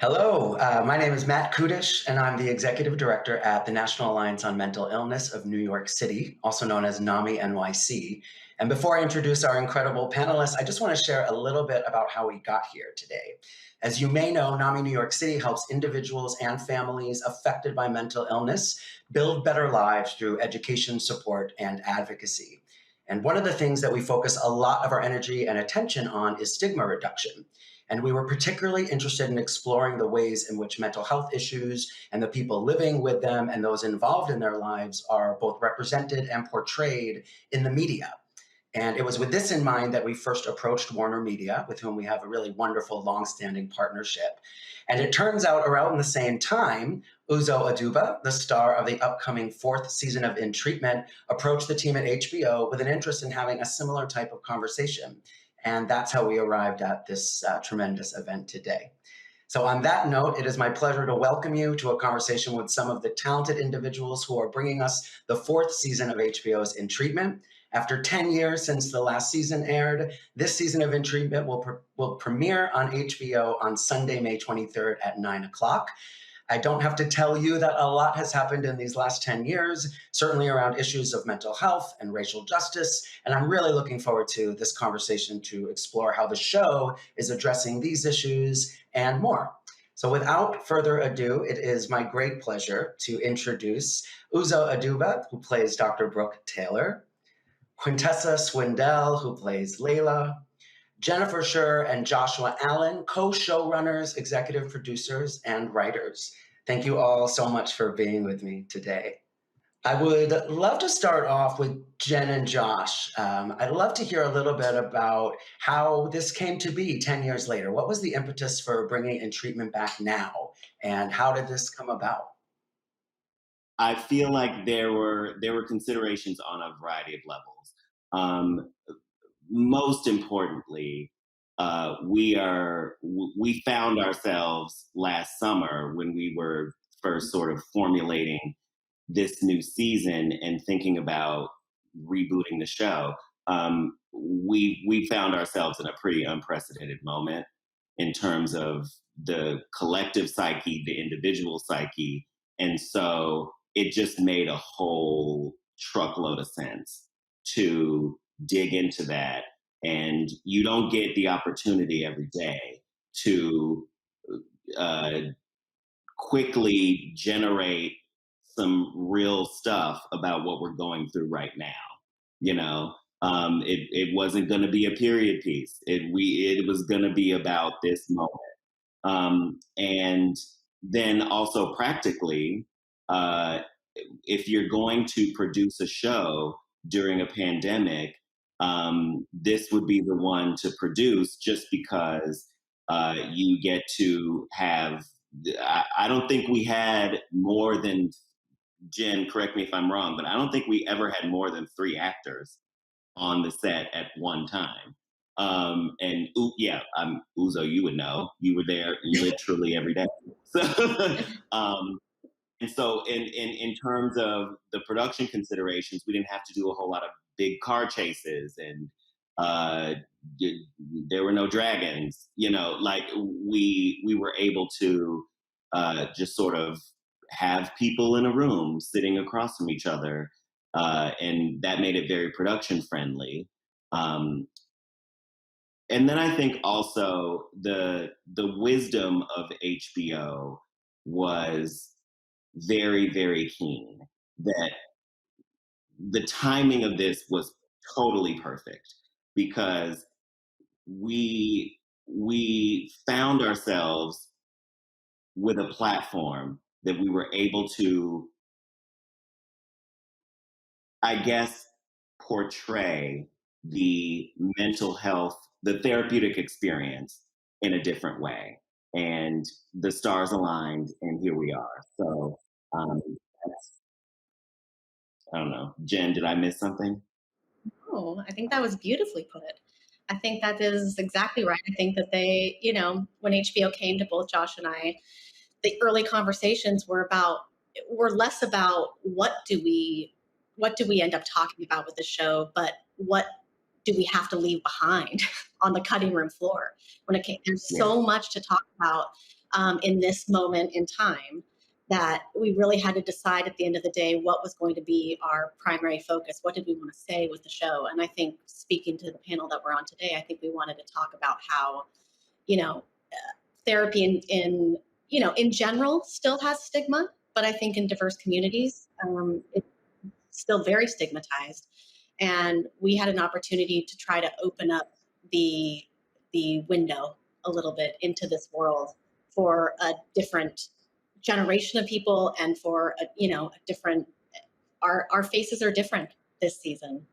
Hello, my name is Matt Kudish, and I'm the Executive Director at the National Alliance on Mental Illness of New York City, also known as NAMI NYC. And before I introduce our incredible panelists, I just want to share a little bit about how we got here today. As you may know, NAMI New York City helps individuals and families affected by mental illness build better lives through education, support, and advocacy. And one of the things that we focus a lot of our energy and attention on is stigma reduction. And we were particularly interested in exploring the ways in which mental health issues and the people living with them and those involved in their lives are both represented and portrayed in the media. And it was with this in mind that we first approached Warner Media, with whom we have a really wonderful, long-standing partnership. And it turns out around the same time, Uzo Aduba, the star of the upcoming fourth season of In Treatment, approached the team at HBO with an interest in having a similar type of conversation. And that's how we arrived at this tremendous event today. So on that note, it is my pleasure to welcome you to a conversation with some of the talented individuals who are bringing us the fourth season of HBO's In Treatment. After 10 years since the last season aired, this season of In Treatment will premiere on HBO on Sunday, May 23rd at 9 o'clock. I don't have to tell you that a lot has happened in these last 10 years, certainly around issues of mental health and racial justice. And I'm really looking forward to this conversation to explore how the show is addressing these issues and more. So without further ado, it is my great pleasure to introduce Uzo Aduba, who plays Dr. Brooke Taylor, Quintessa Swindell, who plays Layla, Jennifer Scher and Joshua Allen, co-showrunners, executive producers, and writers. Thank you all so much for being with me today. I would love to start off with Jen and Josh. I'd love to hear a little bit about how this came to be 10 years later. What was the impetus for bringing In Treatment back now, and how did this come about? I feel like there were considerations on a variety of levels. Um, Most importantly, we found ourselves last summer when we were first sort of formulating this new season and thinking about rebooting the show. We found ourselves in a pretty unprecedented moment in terms of the collective psyche, the individual psyche, and so it just made a whole truckload of sense to dig into that. And you don't get the opportunity every day to uh, quickly generate some real stuff about what we're going through right now. You know, it wasn't going to be a period piece. It was going to be about this moment. And then also practically, uh, if you're going to produce a show during a pandemic, this would be the one to produce just because you get to have. I don't think we had more than, Jen, correct me if I'm wrong, but I don't think we ever had more than three actors on the set at one time. And yeah, Uzo, you would know. You were there literally every day. So, and so in terms of the production considerations, we didn't have to do a whole lot of big car chases and uh, there were no dragons. You know, like we were able to just sort of have people in a room sitting across from each other, and that made it very production friendly. Um, and then I think also the wisdom of HBO was very keen that the timing of this was totally perfect because we found ourselves with a platform that we were able to, I guess, portray the mental health, the therapeutic experience in a different way. And the stars aligned, and here we are. So, um, that's, I don't know. Jen, did I miss something? Oh, I think that was beautifully put. I think that is exactly right. I think that when HBO came to both Josh and I, the early conversations were less about what do we end up talking about with the show, but what do we have to leave behind on the cutting room floor when it came. There's Yeah. so much to talk about in this moment in time, that we really had to decide at the end of the day what was going to be our primary focus. What did we want to say with the show? And I think, speaking to the panel that we're on today, I think we wanted to talk about how, you know, therapy in general still has stigma, but I think in diverse communities, it's still very stigmatized. And we had an opportunity to try to open up the window a little bit into this world for a different generation of people, and for a different, our faces are different this season,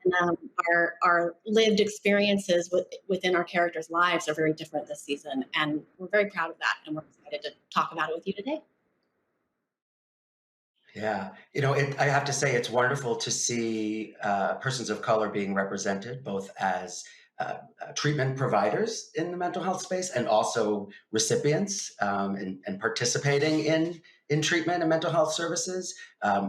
and our lived experiences within our characters' lives are very different this season, and we're very proud of that, and we're excited to talk about it with you today. Yeah, I have to say it's wonderful to see persons of color being represented both as treatment providers in the mental health space and also recipients and participating in treatment and mental health services.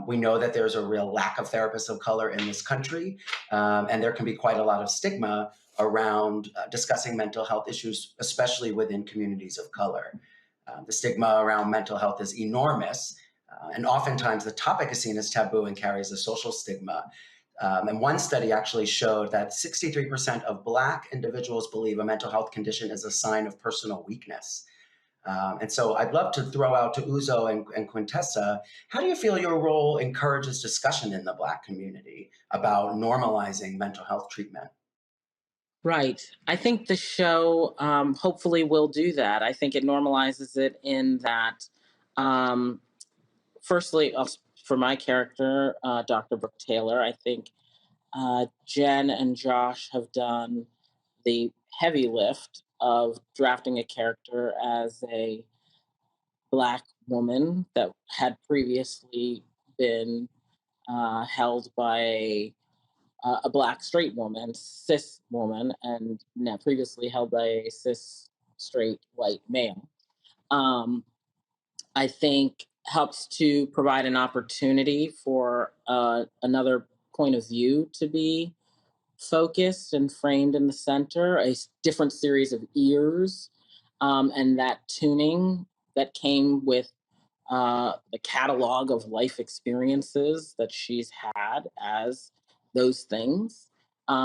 We know that there's a real lack of therapists of color in this country, and there can be quite a lot of stigma around discussing mental health issues, especially within communities of color. The stigma around mental health is enormous. And oftentimes the topic is seen as taboo and carries a social stigma. And one study actually showed that 63% of Black individuals believe a mental health condition is a sign of personal weakness. And so I'd love to throw out to Uzo and Quintessa, how do you feel your role encourages discussion in the Black community about normalizing mental health treatment? Right. I think the show hopefully will do that. I think it normalizes it in that, um, firstly, for my character, Dr. Brooke Taylor, I think Jen and Josh have done the heavy lift of drafting a character as a Black woman that had previously been held by a Black straight woman, cis woman, and now previously held by a cis straight white male. Um, I think helps to provide an opportunity for another point of view to be focused and framed in the center, different series of ears, and that tuning that came with the catalog of life experiences that she's had as those things,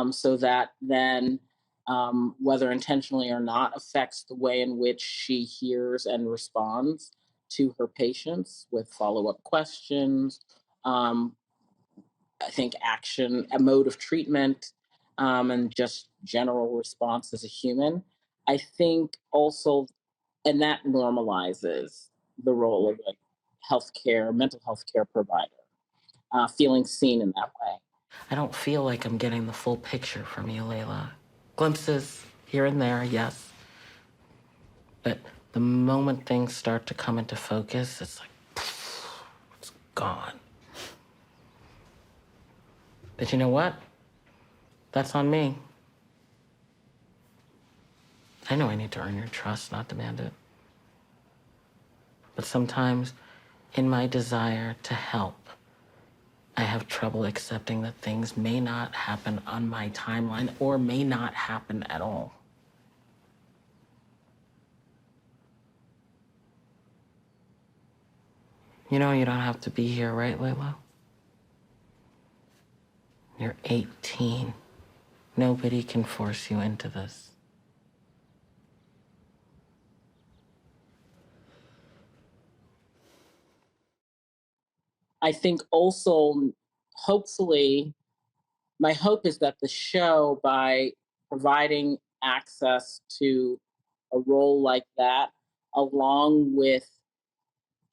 so that then, whether intentionally or not, affects the way in which she hears and responds to her patients with follow up questions. Um, I think action, a mode of treatment, and just general response as a human. I think also, and that normalizes the role of a healthcare, mental health care provider, feeling seen in that way. I don't feel like I'm getting the full picture from you, Layla. Glimpses here and there, yes. But the moment things start to come into focus, it's like, it's gone. But you know what? That's on me. I know I need to earn your trust, not demand it. But sometimes, in my desire to help, I have trouble accepting that things may not happen on my timeline or may not happen at all. You know, you don't have to be here, right, Layla? You're 18. Nobody can force you into this. I think also, hopefully, my hope is that the show, by providing access to a role like that, along with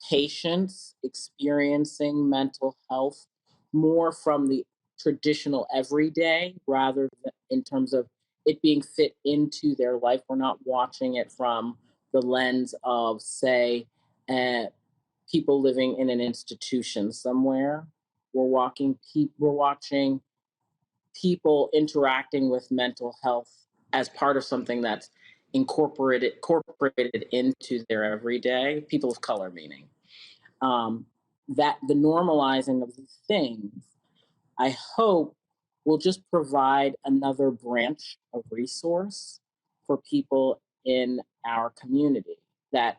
patients experiencing mental health more from the traditional everyday rather than in terms of it being fit into their life. We're not watching it from the lens of, say, uh, people living in an institution somewhere. We're watching people interacting with mental health as part of something that's incorporated into their everyday. People of color, meaning that the normalizing of these things, I hope, will just provide another branch of resource for people in our community that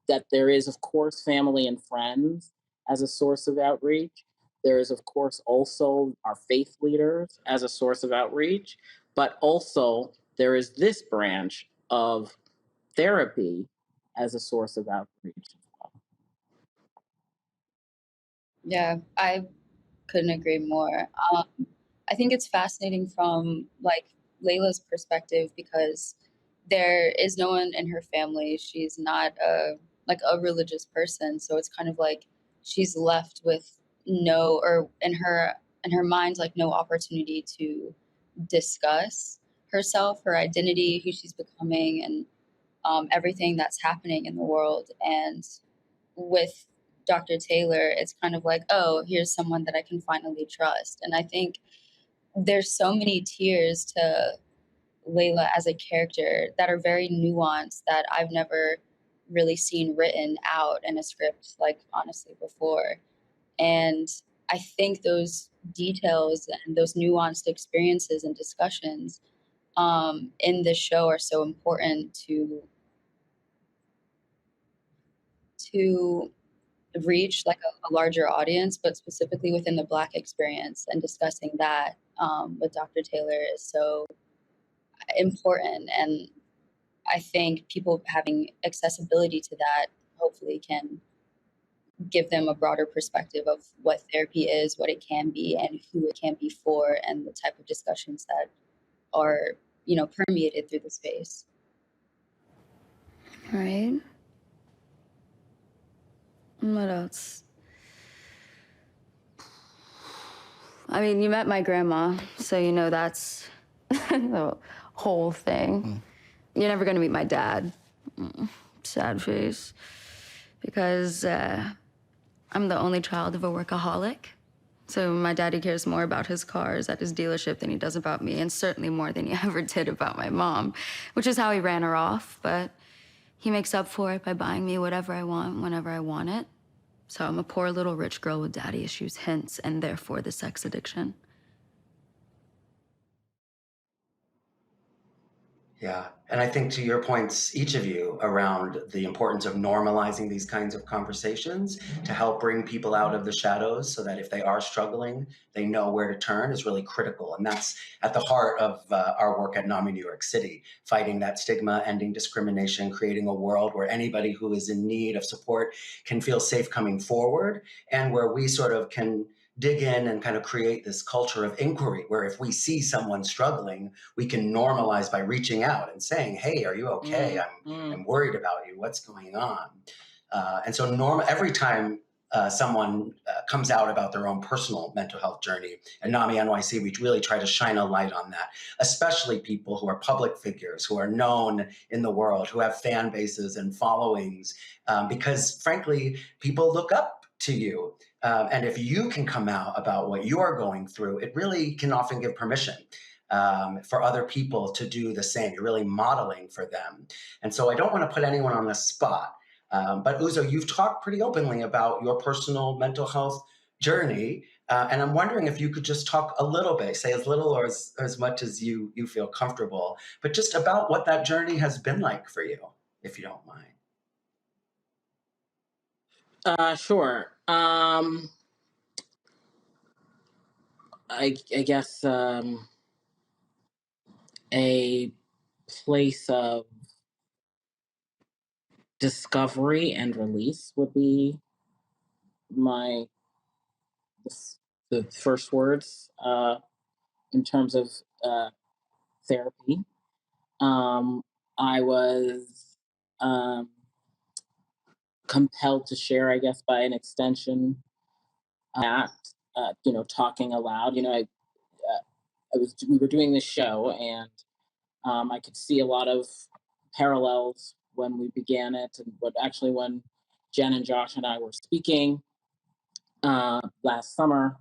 that there is, of course, family and friends as a source of outreach. There is, of course, also our faith leaders as a source of outreach, but also there is this branch of therapy as a source of outreach. Yeah, I couldn't agree more. I think it's fascinating from like Layla's perspective because there is no one in her family. She's not a religious person, so it's kind of like she's left with no, or in her mind, like no opportunity to discuss herself, her identity, who she's becoming, and everything that's happening in the world. And with Dr. Taylor, it's kind of like, oh, here's someone that I can finally trust. And I think there's so many tiers to Layla as a character that are very nuanced that I've never really seen written out in a script, like honestly, before. And I think those details and those nuanced experiences and discussions in the show are so important to reach like a larger audience, but specifically within the Black experience, and discussing that with Dr. Taylor is so important. And I think people having accessibility to that hopefully can give them a broader perspective of what therapy is, what it can be, and who it can be for, and the type of discussions that are, permeated through the space. Right? What else? I mean, you met my grandma, so you know that's the whole thing. You're never gonna meet my dad. Sad face. Because I'm the only child of a workaholic. So my daddy cares more about his cars at his dealership than he does about me, and certainly more than he ever did about my mom, which is how he ran her off. But he makes up for it by buying me whatever I want, whenever I want it. So I'm a poor little rich girl with daddy issues, hence, and therefore the sex addiction. Yeah. And I think to your points, each of you, around the importance of normalizing these kinds of conversations to help bring people out of the shadows so that if they are struggling, they know where to turn is really critical. And that's at the heart of our work at NAMI New York City, fighting that stigma, ending discrimination, creating a world where anybody who is in need of support can feel safe coming forward, and where we sort of can dig in and kind of create this culture of inquiry where if we see someone struggling, we can normalize by reaching out and saying, hey, are you okay? I'm worried about you. What's going on? And so every time someone comes out about their own personal mental health journey, at NAMI NYC, we really try to shine a light on that, especially people who are public figures, who are known in the world, who have fan bases and followings, because frankly, people look up to you. And if you can come out about what you're going through, it really can often give permission for other people to do the same. You're really modeling for them. And so I don't want to put anyone on the spot. But Uzo, you've talked pretty openly about your personal mental health journey. And I'm wondering if you could just talk a little bit, say as little or as much as you feel comfortable, but just about what that journey has been like for you, if you don't mind. Sure. I guess a place of discovery and release would be my the first words in terms of therapy. I was compelled to share, I guess, by an extension, that talking aloud. We were doing this show, and I could see a lot of parallels when we began it, and when Jen and Josh and I were speaking last summer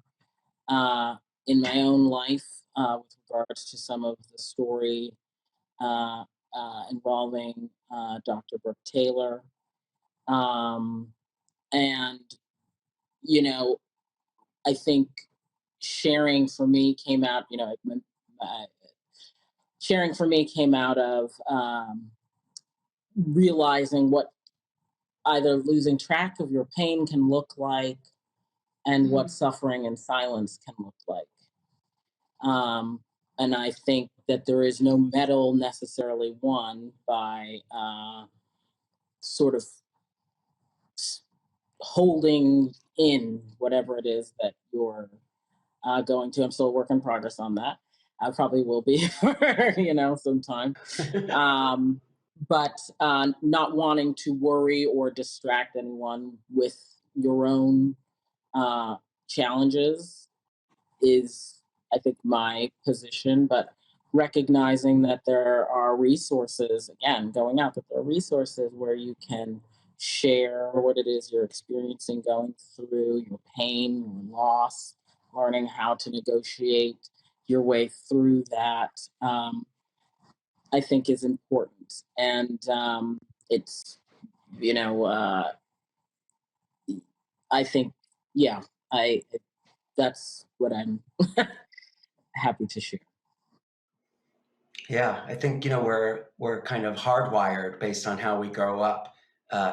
in my own life with regards to some of the story uh, involving Dr. Brooke Taylor. And, I think sharing for me came out, sharing for me came out of realizing what either losing track of your pain can look like and what suffering and silence can look like. Um, and I think that there is no medal necessarily won by sort of holding in whatever it is that you're going to. I'm still a work in progress on that. I probably will be for some time. But not wanting to worry or distract anyone with your own uh, challenges is, I think, my position. But recognizing that there are resources, again, going out, that there are resources where you can share what it is you're experiencing, going through your pain, your loss, learning how to negotiate your way through that, I think is important. And it's, you know, I think, yeah, that's what I'm happy to share. Yeah, I think we're kind of hardwired based on how we grow up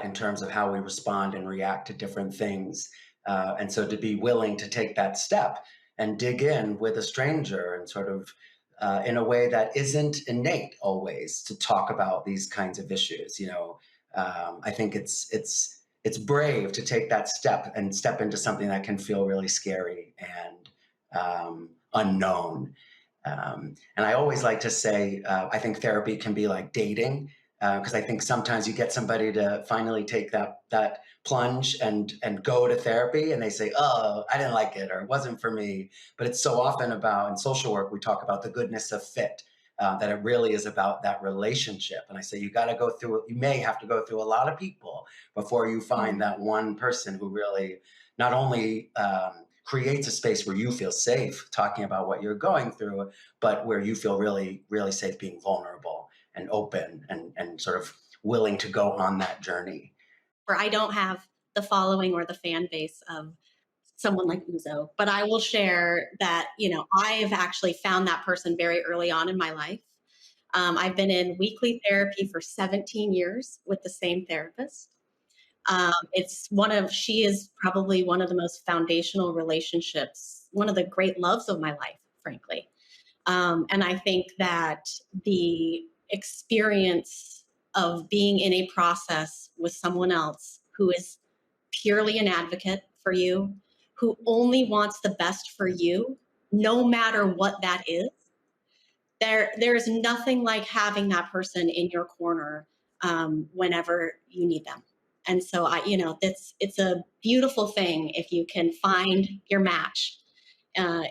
in terms of how we respond and react to different things, and so to be willing to take that step and dig in with a stranger and sort of in a way that isn't innate always to talk about these kinds of issues. I think it's brave to take that step and step into something that can feel really scary and unknown. And I always like to say, I think therapy can be like dating, because I think sometimes you get somebody to finally take that plunge and go to therapy, and they say, "Oh, I didn't like it," or "It wasn't for me." But it's so often about, in social work, we talk about the goodness of fit. That it really is about that relationship. And I say, you may have to go through a lot of people before you find that one person who really not only creates a space where you feel safe talking about what you're going through, but where you feel really, really safe being vulnerable and open and sort of willing to go on that journey. Where I don't have the following or the fan base of someone like Uzo, but I will share that, I've actually found that person very early on in my life. I've been in weekly therapy for 17 years with the same therapist. She is probably one of the most foundational relationships, one of the great loves of my life, frankly. And I think that the experience of being in a process with someone else who is purely an advocate for you, who only wants the best for you, no matter what that is, there's nothing like having that person in your corner whenever you need them. And so it's a beautiful thing if you can find your match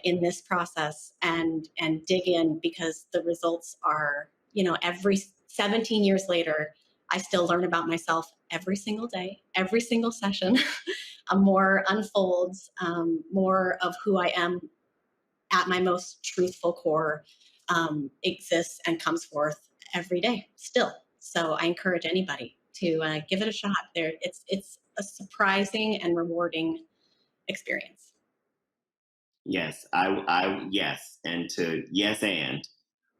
in this process and dig in, because the results are, every 17 years later, I still learn about myself every single day, every single session. More unfolds, more of who I am at my most truthful core exists and comes forth every day still. So I encourage anybody to give it a shot. It's a surprising and rewarding experience. Yes, yes, and to yes, and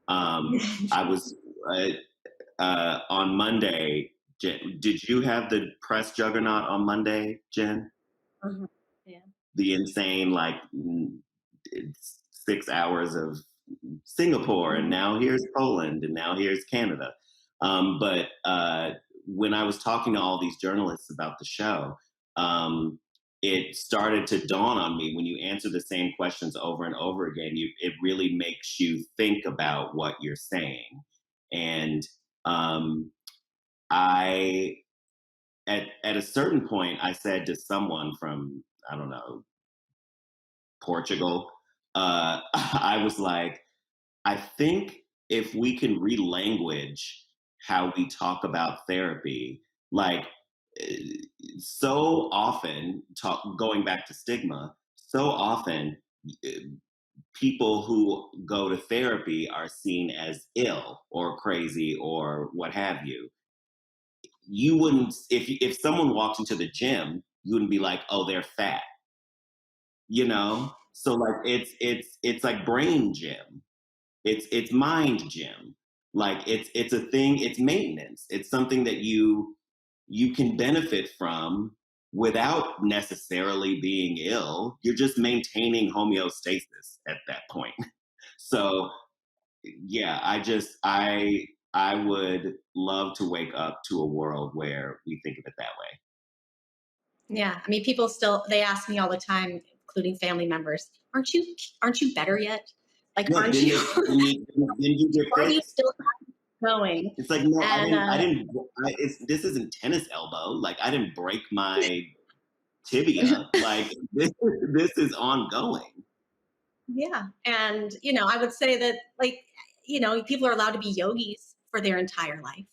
I was on Monday. Did you have the press juggernaut on Monday, Jen? Uh-huh. Yeah. The insane 6 hours of Singapore, and now here's Poland, and now here's Canada. But when I was talking to all these journalists about the show, it started to dawn on me, when you answer the same questions over and over again, it really makes you think about what you're saying. And I, at a certain point, I said to someone from, I don't know, Portugal, I was like, I think if we can relanguage how we talk about therapy, like eh, so often, going back to stigma, so often eh, people who go to therapy are seen as ill or crazy or what have you. You wouldn't, if someone walked into the gym, you wouldn't be like, oh, they're fat, So like it's like brain gym. It's mind gym. Like it's a thing, it's maintenance. It's something that you can benefit from without necessarily being ill. You're just maintaining homeostasis at that point. So yeah, I would love to wake up to a world where we think of it that way. Yeah, I mean, people still they ask me all the time, including family members, aren't you better yet? Like, Yeah, aren't you then you get why are you fixed. still going? It's like, no, And I didn't. This isn't tennis elbow. Like, I didn't break my tibia. Like, this is ongoing. yeah, and I would say that, like, people are allowed to be yogis for their entire life.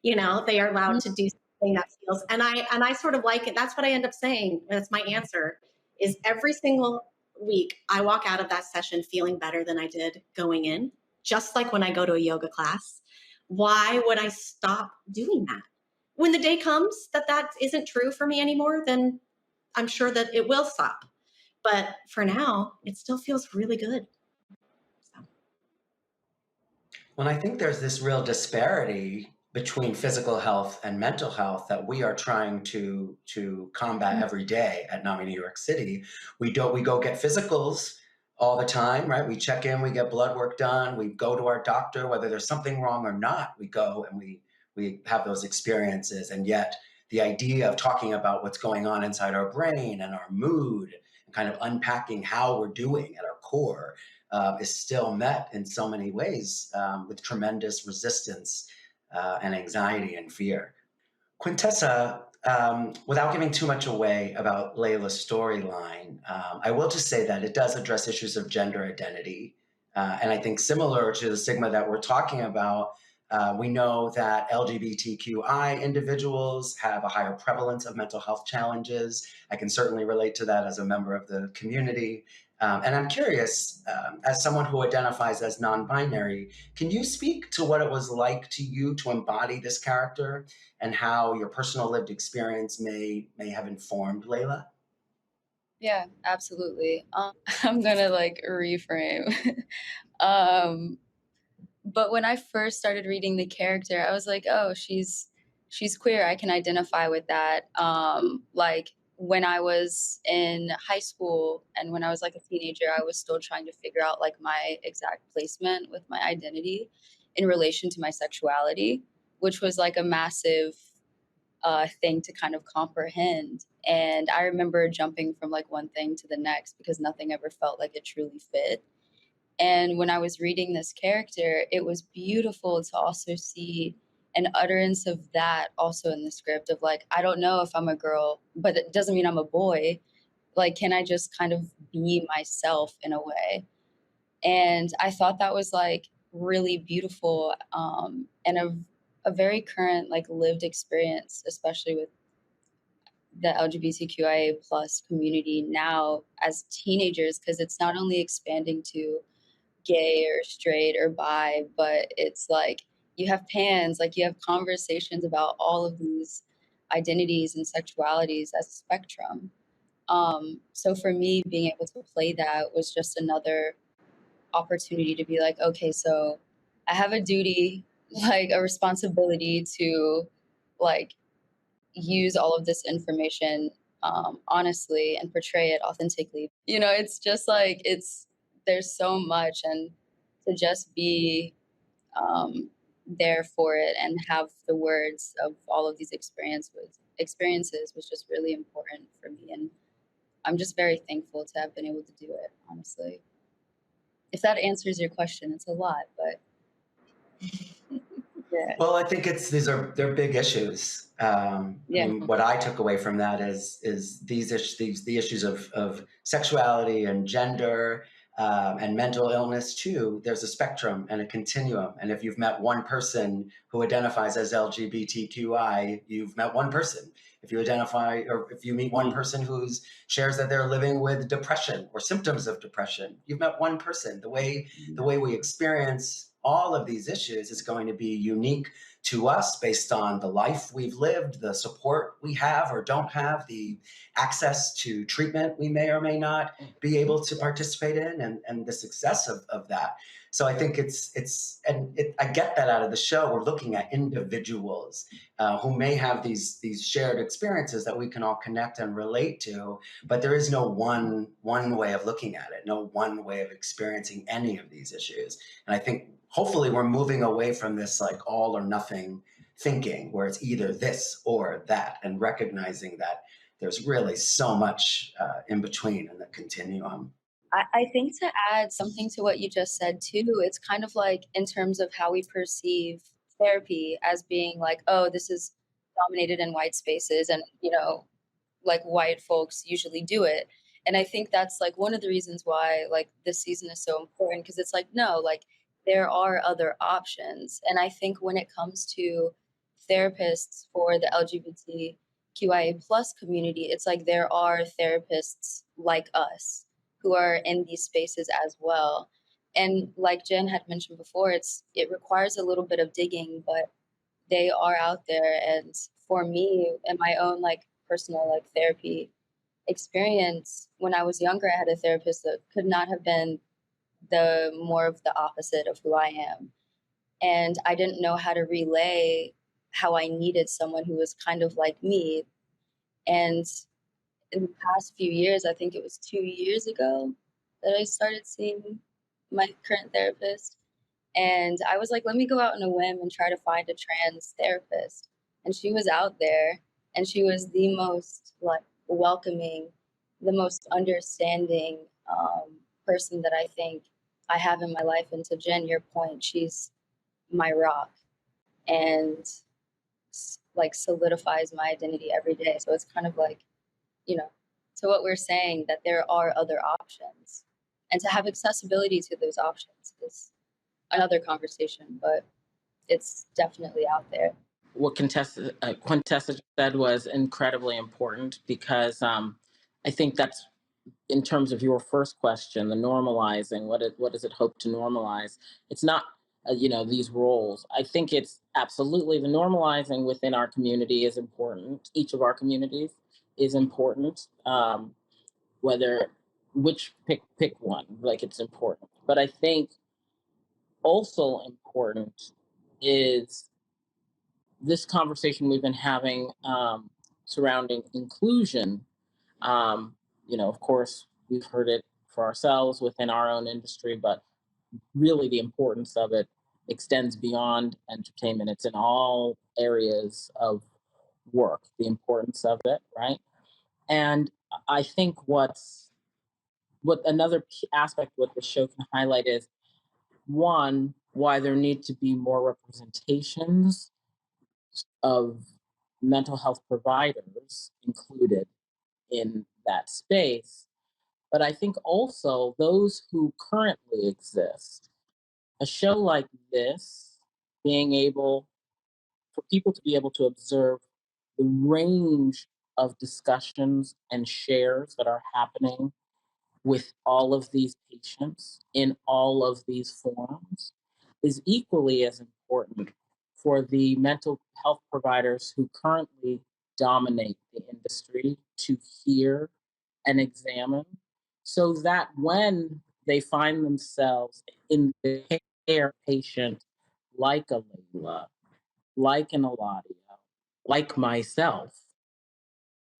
They are allowed to do something that feels, and I sort of like it. That's what I end up saying. That's my answer. Is every single week I walk out of that session feeling better than I did going in, just like when I go to a yoga class. Why would I stop doing that? When the day comes that that isn't true for me anymore, then I'm sure that it will stop. But for now, it still feels really good. So, Well, I think there's this real disparity between physical health and mental health that we are trying to combat every day at NAMI New York City. We go get physicals all the time, right? We check in, we get blood work done, we go to our doctor, whether there's something wrong or not, we go and we have those experiences. And yet the idea of talking about what's going on inside our brain and our mood and kind of unpacking how we're doing at our core is still met in so many ways with tremendous resistance and anxiety and fear. Quintessa, without giving too much away about Layla's storyline, I will just say that it does address issues of gender identity. And I think similar to the stigma that we're talking about, we know that LGBTQI individuals have a higher prevalence of mental health challenges. I can certainly relate to that as a member of the community. And I'm curious, as someone who identifies as non binary, can you speak to what it was like to you to embody this character and how your personal lived experience may have informed Layla? Yeah, absolutely. I'm gonna like reframe. um, but when I first started reading the character, I was like, oh, she's queer. I can identify with that. Like when I was in high school and when I was like a teenager, I was still trying to figure out like my exact placement with my identity in relation to my sexuality, which was like a massive thing to kind of comprehend. And I remember jumping from like one thing to the next because nothing ever felt like it truly fit. And when I was reading this character, it was beautiful to also see an utterance of that also in the script of like, I don't know if I'm a girl, but it doesn't mean I'm a boy. Like, can I just kind of be myself in a way? And I thought that was like really beautiful and a very current, like lived experience, especially with the LGBTQIA plus community now as teenagers, because it's not only expanding to gay or straight or bi, but it's like you have pans, like you have conversations about all of these identities and sexualities as a spectrum. So for me, being able to play that was just another opportunity to be like, okay, so I have a duty, like a responsibility to like use all of this information honestly and portray it authentically. It's just like there's so much, and to just be there for it and have the words of all of these experiences was just really important for me, and I'm just very thankful to have been able to do it. Honestly, if that answers your question, it's a lot, but yeah, Well, I think they're big issues. I yeah, mean, what I took away from that is the issues of sexuality and gender and mental illness too. There's a spectrum and a continuum, and if you've met one person who identifies as LGBTQI, you've met one person. If you identify or if you meet one person who shares that they're living with depression or symptoms of depression, you've met one person. The way we experience all of these issues is going to be unique to us based on the life we've lived, the support we have or don't have, the access to treatment we may or may not be able to participate in, and the success of that. So I think I get that out of the show. We're looking at individuals who may have these shared experiences that we can all connect and relate to, but there is no one way of looking at it, no one way of experiencing any of these issues. And I think hopefully we're moving away from this like all or nothing thinking where it's either this or that, and recognizing that there's really so much in between in the continuum. I think to add something to what you just said too, it's kind of like in terms of how we perceive therapy as being like, oh, this is dominated in white spaces and, like white folks usually do it. And I think that's like one of the reasons why like this season is so important because it's like, no, like there are other options. And I think when it comes to therapists for the LGBTQIA plus community, it's like there are therapists like us who are in these spaces as well. And like Jen had mentioned before, it requires a little bit of digging, but they are out there. And for me, in my own like personal like therapy experience, when I was younger, I had a therapist that could not have been the more of the opposite of who I am. And I didn't know how to relay how I needed someone who was kind of like me. And in the past few years, I think it was 2 years ago that I started seeing my current therapist. And I was like, let me go out on a whim and try to find a trans therapist. And she was out there and she was the most like welcoming, the most understanding person that I think I have in my life. And to Jen, your point, she's my rock and like solidifies my identity every day. So it's kind of like, you know, to what we're saying that there are other options and to have accessibility to those options is another conversation, but it's definitely out there. What Quintessa said was incredibly important because I think that's in terms of your first question, the normalizing. What does it hope to normalize? It's not these roles. I think it's absolutely the normalizing within our community is important. Each of our communities is important. Whether which pick one, like it's important. But I think also important is this conversation we've been having surrounding inclusion. Of course, we've heard it for ourselves within our own industry, but really the importance of it extends beyond entertainment. It's in all areas of work, the importance of it, right? And I think what another key aspect what the show can highlight is one, why there need to be more representations of mental health providers included in that space. But I think also those who currently exist, a show like this, being able for people to be able to observe the range of discussions and shares that are happening with all of these patients in all of these forms is equally as important for the mental health providers who currently dominate the industry to hear and examine so that when they find themselves in the care patient like a Layla, like an Eladia, like myself,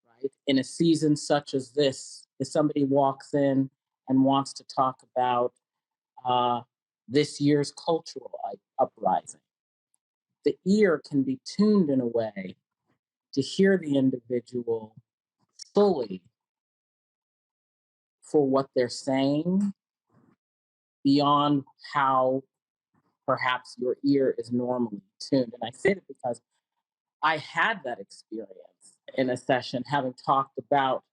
right? In a season such as this, if somebody walks in and wants to talk about uh, this year's cultural uprising, the ear can be tuned in a way to hear the individual fully for what they're saying beyond how perhaps your ear is normally tuned. And I say that because I had that experience in a session having talked about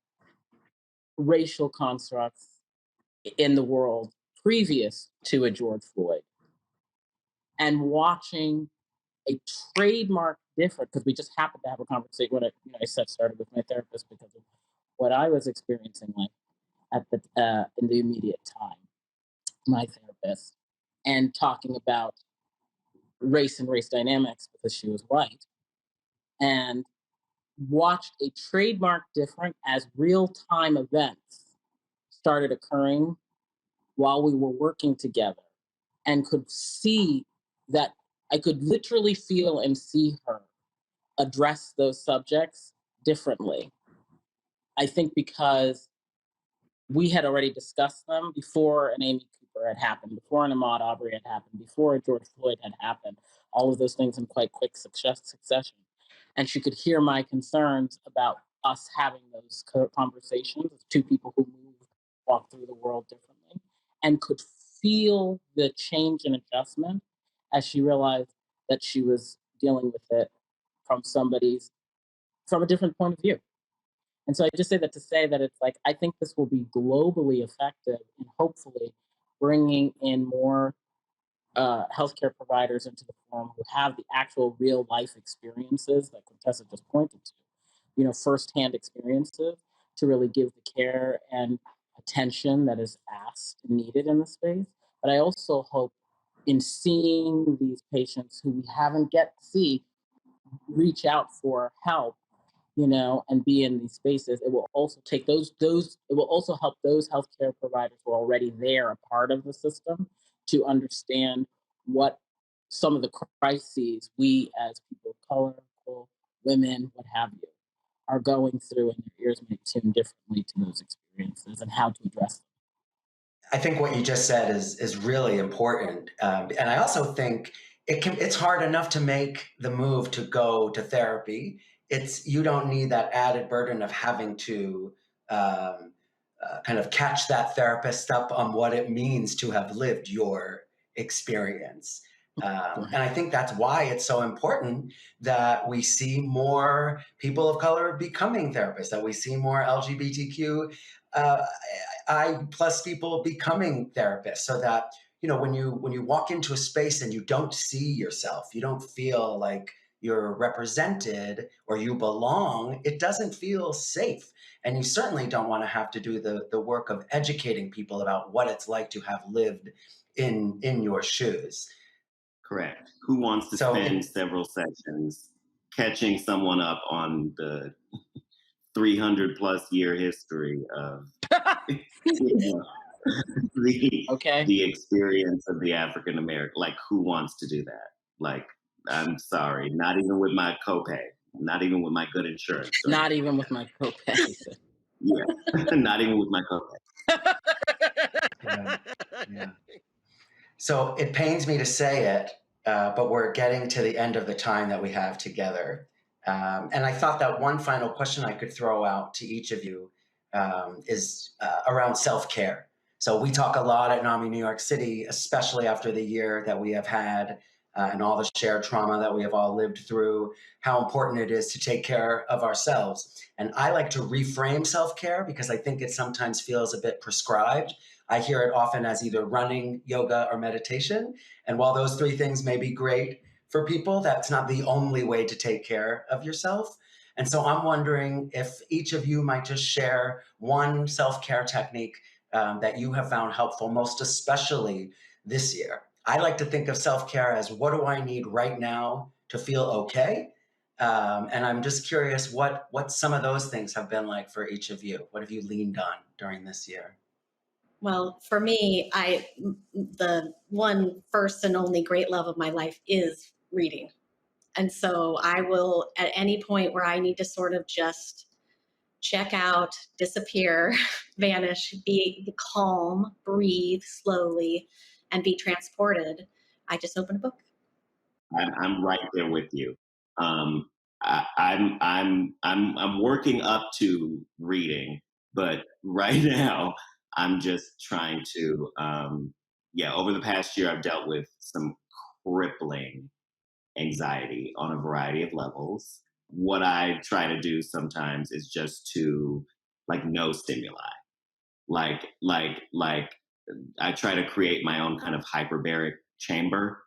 racial constructs in the world previous to a George Floyd and watching a trademark different because we just happened to have a conversation when I started with my therapist because of what I was experiencing like at the in the immediate time, my therapist, and talking about race and race dynamics because she was white, and watched a trademark different as real time events started occurring while we were working together and could see that I could literally feel and see her address those subjects differently. I think because we had already discussed them before an Amy Cooper had happened, before an Ahmaud Arbery had happened, before a George Floyd had happened, all of those things in quite quick succession. And she could hear my concerns about us having those conversations as two people who move, walk through the world differently, and could feel the change and adjustment as she realized that she was dealing with it from from a different point of view. And so I just say that to say that it's like, I think this will be globally effective in hopefully bringing in more healthcare providers into the forum who have the actual real life experiences that Contessa just pointed to, firsthand experiences to really give the care and attention that is asked and needed in the space. But I also hope in seeing these patients who we haven't get to see reach out for help, and be in these spaces, it will also take it will also help those healthcare providers who are already there, a part of the system, to understand what some of the crises we as people of color, women, what have you, are going through, and their ears may tune differently to those experiences and how to address them. I think what you just said is really important, and I also think it's hard enough to make the move to go to therapy. You don't need that added burden of having to kind of catch that therapist up on what it means to have lived your experience. And I think that's why it's so important that we see more people of color becoming therapists, that we see more LGBTQ uh, I plus people becoming therapists, so that when you walk into a space and you don't see yourself, you don't feel like you're represented or you belong, it doesn't feel safe. And you certainly don't want to have to do the work of educating people about what it's like to have lived in your shoes. Correct. Who wants to spend several sessions catching someone up on the 300 plus year history of the experience of the African American? Like, who wants to do that? Like, I'm sorry, not even with my copay, not even with my good insurance. Not even with my copay. Yeah, not even with my copay. Yeah. So it pains me to say it, but we're getting to the end of the time that we have together. And I thought that one final question I could throw out to each of you is around self-care. So we talk a lot at NAMI New York City, especially after the year that we have had and all the shared trauma that we have all lived through, how important it is to take care of ourselves. And I like to reframe self-care because I think it sometimes feels a bit prescribed. I hear it often as either running, yoga, or meditation. And while those three things may be great for people, that's not the only way to take care of yourself. And so I'm wondering if each of you might just share one self-care technique that you have found helpful, most especially this year. I like to think of self-care as, what do I need right now to feel okay? And I'm just curious what some of those things have been like for each of you. What have you leaned on during this year? Well, for me, the one first and only great love of my life is reading. And so I will, at any point where I need to sort of just check out, disappear, vanish, be calm, breathe slowly, and be transported, I just open a book. I'm right there with you. Um, I'm working up to reading, but right now I'm just trying to. Over the past year, I've dealt with some crippling anxiety on a variety of levels. What I try to do sometimes is just to like no stimuli, like I try to create my own kind of hyperbaric chamber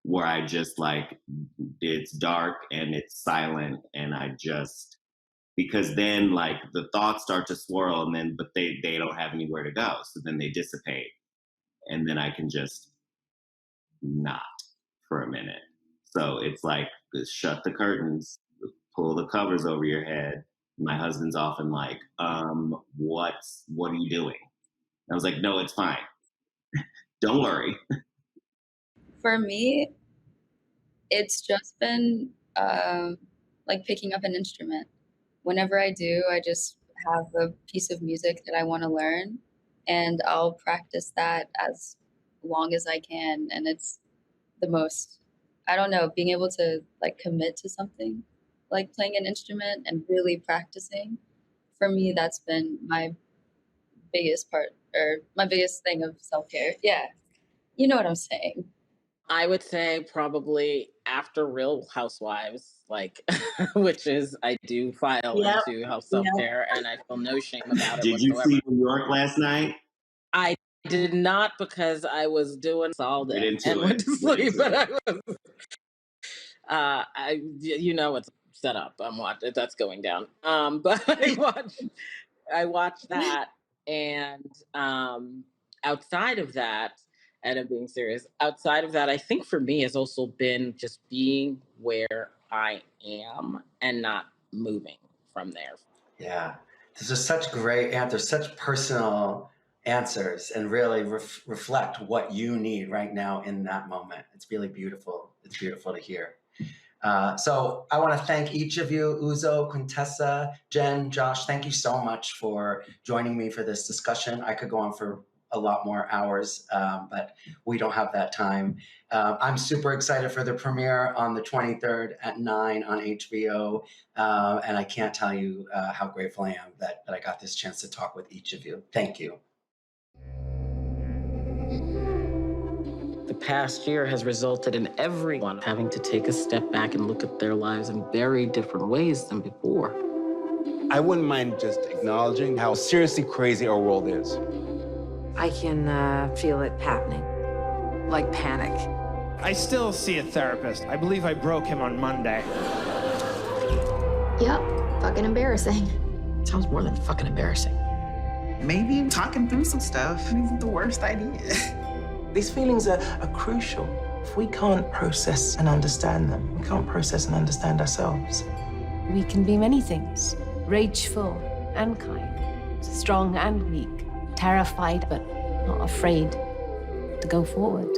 where I just like it's dark and it's silent and I just because then like the thoughts start to swirl and then but they don't have anywhere to go, so then they dissipate and then I can just not for a minute. So it's like shut the curtains, pull the covers over your head. My husband's often like, what are you doing? I was like, no, it's fine. Don't worry. For me, it's just been like picking up an instrument. Whenever I do, I just have a piece of music that I want to learn, and I'll practice that as long as I can. And it's the most, I don't know, being able to like commit to something like playing an instrument and really practicing. For me, that's been my biggest part or my biggest thing of self care. Yeah, you know what I'm saying. I would say probably after Real Housewives, like, which is I do file Yep. into health self Yep. care, and I feel no shame about it Did you whatsoever. see New York last night? I did not because I was doing all Get day into and it. went to Get sleep. into But it. I was, you know, it's set up. I'm watching that's going down. But I watched that, and outside of that, and I'm being serious. Outside of that, I think for me has also been just being where I am and not moving from there. Yeah, these are such great answers, such personal answers, and really reflect what you need right now in that moment. It's really beautiful. It's beautiful to hear. So I want to thank each of you, Uzo, Quintessa, Jen, Josh. Thank you so much for joining me for this discussion. I could go on for a lot more hours, but we don't have that time. I'm super excited for the premiere on the 23rd at 9 on HBO. And I can't tell you how grateful I am that I got this chance to talk with each of you. Thank you. The past year has resulted in everyone having to take a step back and look at their lives in very different ways than before. I wouldn't mind just acknowledging how seriously crazy our world is. I can feel it happening, like panic. I still see a therapist. I believe I broke him on Monday. Yep, fucking embarrassing. Sounds more than fucking embarrassing. Maybe talking through some stuff isn't the worst idea. These feelings are crucial. If we can't process and understand them, we can't process and understand ourselves. We can be many things, rageful and kind, strong and weak, terrified but not afraid to go forward.